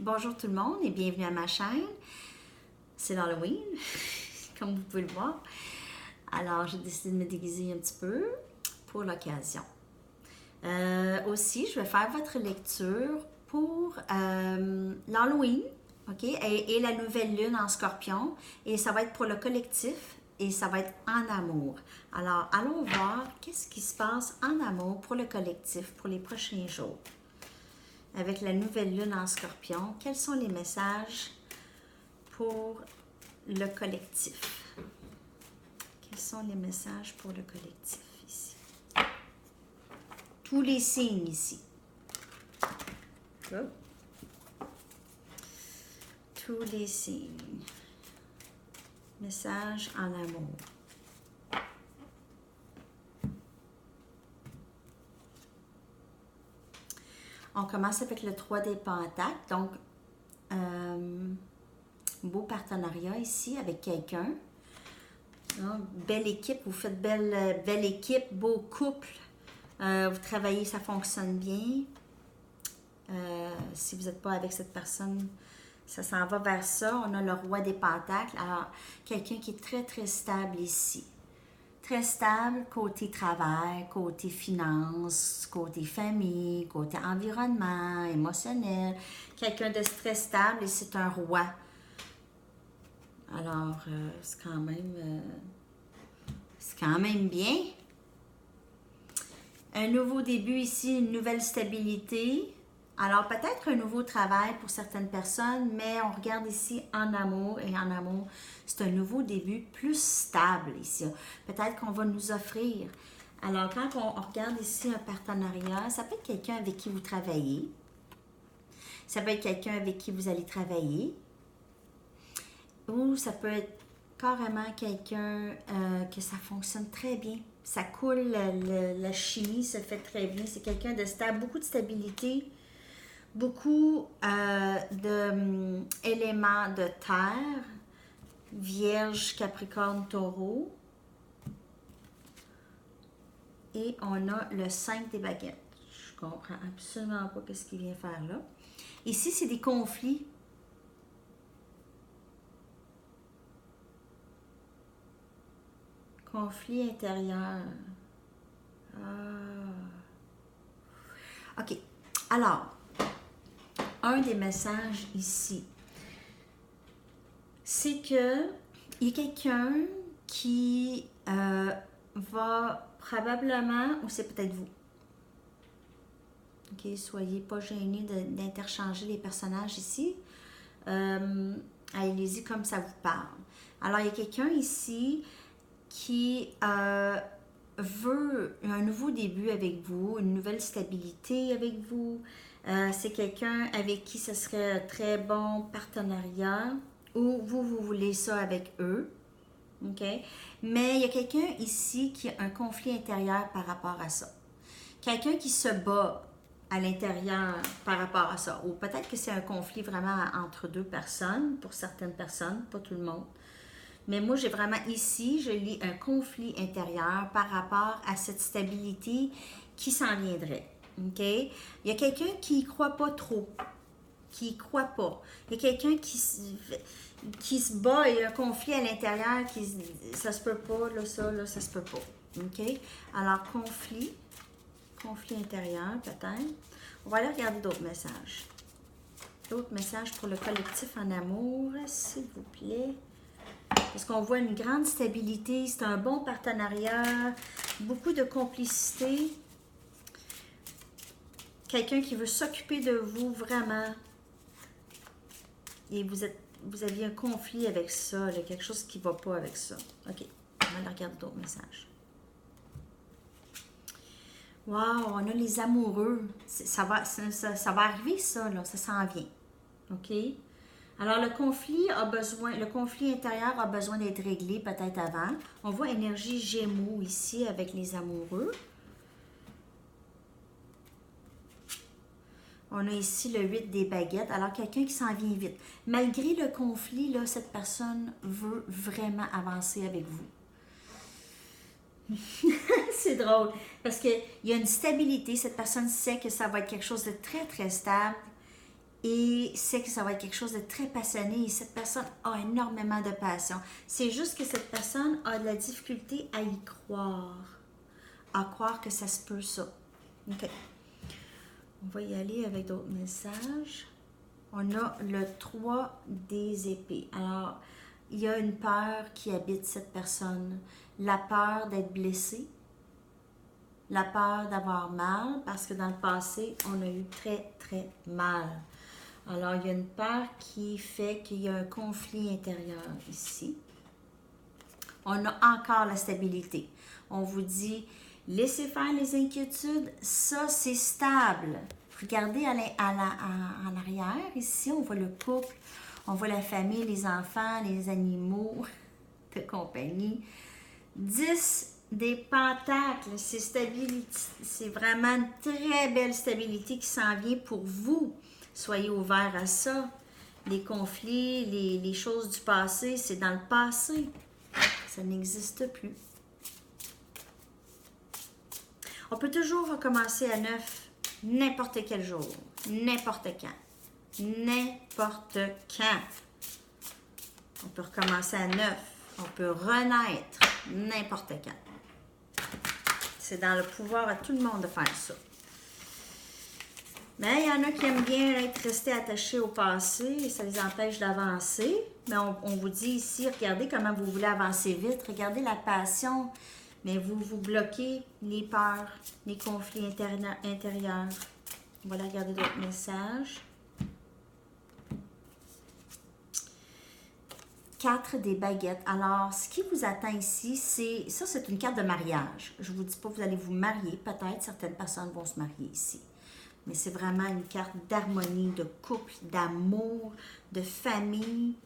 Bonjour tout le monde et bienvenue à ma chaîne. C'est l'Halloween, comme vous pouvez le voir. Alors, j'ai décidé de me déguiser un petit peu pour l'occasion. Aussi, je vais faire votre lecture pour l'Halloween, ok, et la nouvelle lune en Scorpion. Et ça va être pour le collectif et ça va être en amour. Alors, allons voir qu'est-ce qui se passe en amour pour le collectif pour les prochains jours. Avec la nouvelle lune en Scorpion, quels sont les messages pour le collectif? Quels sont les messages pour le collectif ici? Tous les signes ici. Oh. Tous les signes. Message en amour. On commence avec le 3 des pentacles. Donc, beau partenariat ici avec quelqu'un. Belle équipe, vous faites belle équipe, beau couple. Vous travaillez, ça fonctionne bien. Si vous n'êtes pas avec cette personne, ça s'en va vers ça. On a le roi des pentacles. Alors, quelqu'un qui est très, très stable ici. Très stable côté travail, côté finance, côté famille, côté environnement, émotionnel. Quelqu'un de très stable et c'est un roi. Alors, c'est quand même bien. Un nouveau début ici, une nouvelle stabilité. Alors, peut-être un nouveau travail pour certaines personnes, mais on regarde ici en amour, et en amour, c'est un nouveau début plus stable ici. Peut-être qu'on va nous offrir. Alors, quand on regarde ici un partenariat, ça peut être quelqu'un avec qui vous travaillez. Ça peut être quelqu'un avec qui vous allez travailler. Ou ça peut être carrément quelqu'un que ça fonctionne très bien. Ça coule, la chimie se fait très bien. C'est quelqu'un de stable, beaucoup de stabilité. Beaucoup d'éléments de terre, Vierge, Capricorne, Taureau. Et on a le 5 des baguettes. Je comprends absolument pas ce qu'il vient faire là. Ici, c'est des conflits. Conflits intérieurs. OK. Alors, un des messages ici, c'est que il y a quelqu'un qui va probablement, ou c'est peut-être vous. OK, soyez pas gênés d'interchanger les personnages ici. Allez-y comme ça vous parle. Alors, il y a quelqu'un ici qui veut un nouveau début avec vous, une nouvelle stabilité avec vous. C'est quelqu'un avec qui ce serait un très bon partenariat ou vous voulez ça avec eux. OK? Mais il y a quelqu'un ici qui a un conflit intérieur par rapport à ça. Quelqu'un qui se bat à l'intérieur par rapport à ça. Ou peut-être que c'est un conflit vraiment entre deux personnes, pour certaines personnes, pas tout le monde. Mais moi, j'ai vraiment ici, je lis un conflit intérieur par rapport à cette stabilité qui s'en viendrait. OK? Il y a quelqu'un qui n'y croit pas trop, qui n'y croit pas. Il y a quelqu'un qui se bat, il y a un conflit à l'intérieur, ça se peut pas, là, ça se peut pas. OK? Alors, conflit intérieur, peut-être. On va aller regarder d'autres messages. D'autres messages pour le collectif en amour, s'il vous plaît. Parce qu'on voit une grande stabilité, c'est un bon partenariat, beaucoup de complicité. Quelqu'un qui veut s'occuper de vous vraiment. Et vous aviez un conflit avec ça, là, quelque chose qui ne va pas avec ça. OK, on va aller regarder d'autres messages. Wow, on a les amoureux. Ça va arriver ça, là, ça s'en vient. OK? Alors, le conflit intérieur a besoin d'être réglé peut-être avant. On voit énergie Gémeaux ici avec les amoureux. On a ici le 8 des baguettes. Alors, quelqu'un qui s'en vient vite. Malgré le conflit, là, cette personne veut vraiment avancer avec vous. C'est drôle, parce qu'il y a une stabilité. Cette personne sait que ça va être quelque chose de très, très stable. et sait que ça va être quelque chose de très passionné et cette personne a énormément de passion. C'est juste que cette personne a de la difficulté à croire que ça se peut ça. OK. On va y aller avec d'autres messages. On a le 3 des épées. Alors, il y a une peur qui habite cette personne. La peur d'être blessé. La peur d'avoir mal, parce que dans le passé, on a eu très, très mal. Alors, il y a une peur qui fait qu'il y a un conflit intérieur ici. On a encore la stabilité. On vous dit, laissez faire les inquiétudes, ça c'est stable. Regardez en arrière, ici on voit le couple, on voit la famille, les enfants, les animaux de compagnie. 10 des pentacles, c'est stabilité, c'est vraiment une très belle stabilité qui s'en vient pour vous. Soyez ouverts à ça. Les conflits, les choses du passé, c'est dans le passé. Ça n'existe plus. On peut toujours recommencer à neuf, n'importe quel jour, n'importe quand. N'importe quand. On peut recommencer à neuf, on peut renaître n'importe quand. C'est dans le pouvoir à tout le monde de faire ça. Mais il y en a qui aiment bien être restés attachés au passé et ça les empêche d'avancer. Mais on vous dit ici, regardez comment vous voulez avancer vite. Regardez la passion, mais vous bloquez les peurs, les conflits intérieurs. On va aller regarder d'autres messages. 4 des baguettes. Alors, ce qui vous attend ici, c'est une carte de mariage. Je ne vous dis pas que vous allez vous marier. Peut-être certaines personnes vont se marier ici. Mais c'est vraiment une carte d'harmonie, de couple, d'amour, de famille.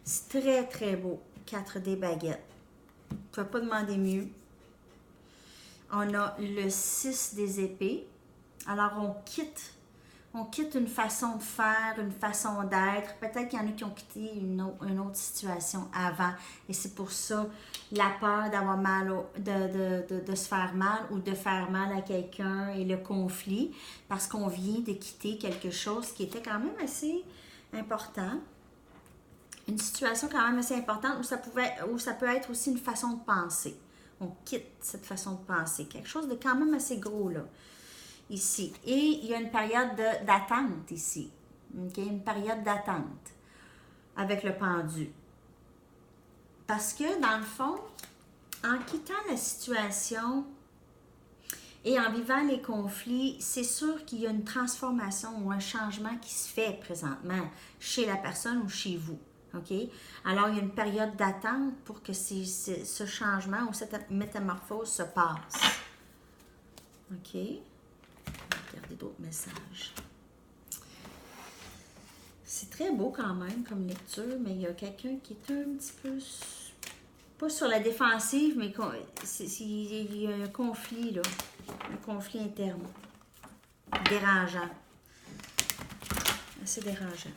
C'est très, très beau. 4 des baguettes. Vous ne pouvez pas demander mieux. On a le 6 des épées. Alors, on quitte une façon de faire, une façon d'être. Peut-être qu'il y en a qui ont quitté une autre situation avant. Et c'est pour ça la peur d'avoir mal, de se faire mal ou de faire mal à quelqu'un et le conflit. Parce qu'on vient de quitter quelque chose qui était quand même assez important. Une situation quand même assez importante où ça peut être aussi une façon de penser. On quitte cette façon de penser. Quelque chose de quand même assez gros là. Ici. Et il y a une période d'attente ici. Okay? Une période d'attente avec le pendu. Parce que, dans le fond, en quittant la situation et en vivant les conflits, c'est sûr qu'il y a une transformation ou un changement qui se fait présentement chez la personne ou chez vous. OK? Alors, il y a une période d'attente pour que ce changement ou cette métamorphose se passe. OK? Regardez d'autres messages. C'est très beau quand même comme lecture, mais il y a quelqu'un qui est un petit peu, pas sur la défensive, mais il y a un conflit là, un conflit interne, dérangeant, assez dérangeant.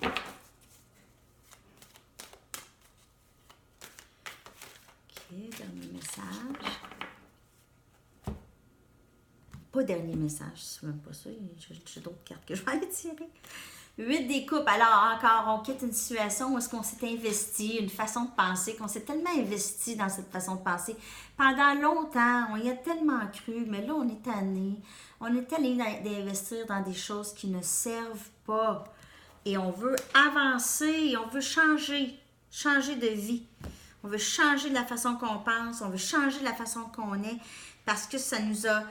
Ok, dernier message. Pas dernier message, c'est même pas ça. J'ai d'autres cartes que je vais aller tirer. 8 des coupes. Alors, encore, on quitte une situation où est-ce qu'on s'est investi, une façon de penser, qu'on s'est tellement investi dans cette façon de penser. Pendant longtemps, on y a tellement cru, mais là, on est tanné. On est tanné d'investir dans des choses qui ne servent pas. Et on veut avancer, on veut changer de vie. On veut changer de la façon qu'on pense, on veut changer de la façon qu'on est, parce que ça nous a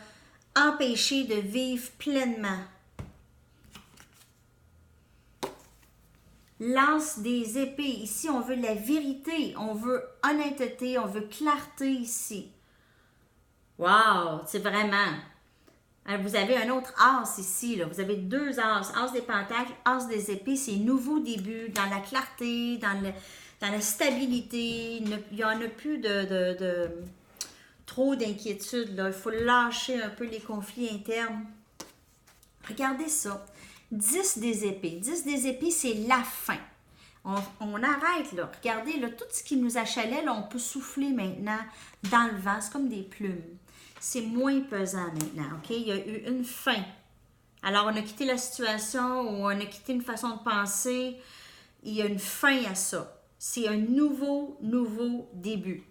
empêcher de vivre pleinement. Lance des épées. Ici, on veut la vérité, on veut honnêteté, on veut clarté ici. Wow, c'est vraiment. Vous avez un autre as ici, là. Vous avez 2 as. As des pentacles, as des épées. C'est nouveau début, dans la clarté, dans la stabilité. Il n'y en a plus trop d'inquiétude, là. Il faut lâcher un peu les conflits internes. Regardez ça. 10 des épées. 10 des épées, c'est la fin. On arrête, là. Regardez, là, tout ce qui nous achalait, là, on peut souffler maintenant dans le vent. C'est comme des plumes. C'est moins pesant maintenant, OK? Il y a eu une fin. Alors, on a quitté la situation ou on a quitté une façon de penser. Il y a une fin à ça. C'est un nouveau début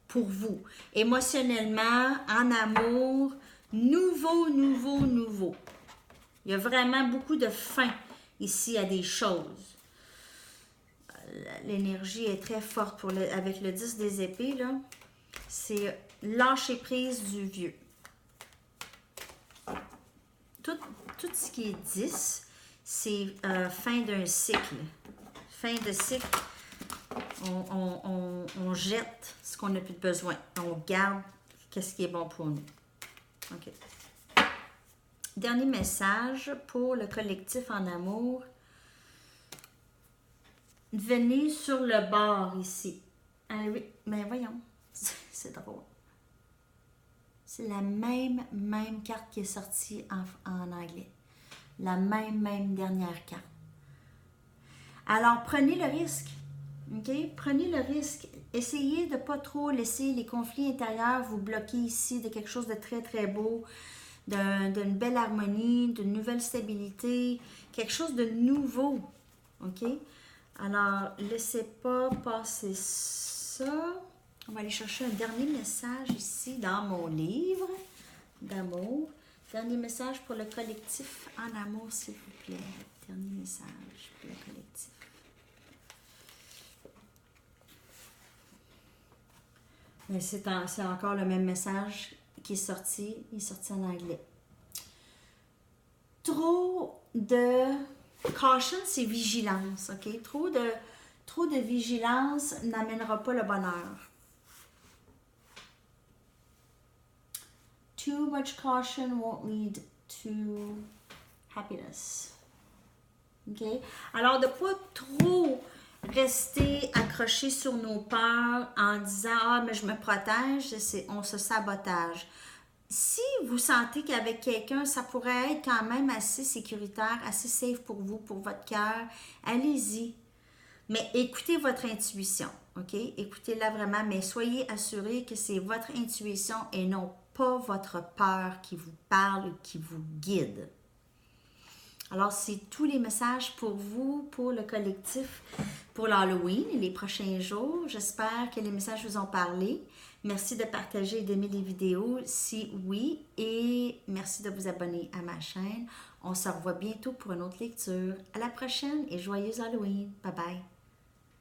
pour vous. Émotionnellement, en amour, nouveau. Il y a vraiment beaucoup de fin ici à des choses. L'énergie est très forte avec le 10 des épées, là. C'est lâcher prise du vieux. Tout ce qui est 10, c'est fin d'un cycle. Fin de cycle, on jette ce qu'on n'a plus de besoin. On garde ce qui est bon pour nous. OK. Dernier message pour le collectif en amour. Venez sur le bord ici. Oui, mais voyons, c'est drôle. C'est la même carte qui est sortie en anglais. La même dernière carte. Alors, prenez le risque. OK? Prenez le risque. Essayez de ne pas trop laisser les conflits intérieurs vous bloquer ici de quelque chose de très beau, d'une belle harmonie, d'une nouvelle stabilité, quelque chose de nouveau. OK? Alors, laissez pas passer ça. On va aller chercher un dernier message ici dans mon livre d'amour. Dernier message pour le collectif en amour, s'il vous plaît. Dernier message pour le collectif. Mais c'est encore le même message qui est sorti. Il est sorti en anglais. Trop de caution, c'est vigilance, ok? Trop de vigilance n'amènera pas le bonheur. Too much caution won't lead to happiness. Ok? Alors, de ne pas trop rester accroché sur nos peurs en disant « Ah, mais je me protège », on se sabotage. Si vous sentez qu'avec quelqu'un, ça pourrait être quand même assez sécuritaire, assez safe pour vous, pour votre cœur, allez-y. Mais écoutez votre intuition, OK? Écoutez-la vraiment, mais soyez assurés que c'est votre intuition et non pas votre peur qui vous parle, qui vous guide. Alors, c'est tous les messages pour vous, pour le collectif, pour l'Halloween et les prochains jours. J'espère que les messages vous ont parlé. Merci de partager et d'aimer les vidéos si oui, et merci de vous abonner à ma chaîne. On se revoit bientôt pour une autre lecture. À la prochaine et joyeux Halloween. Bye bye.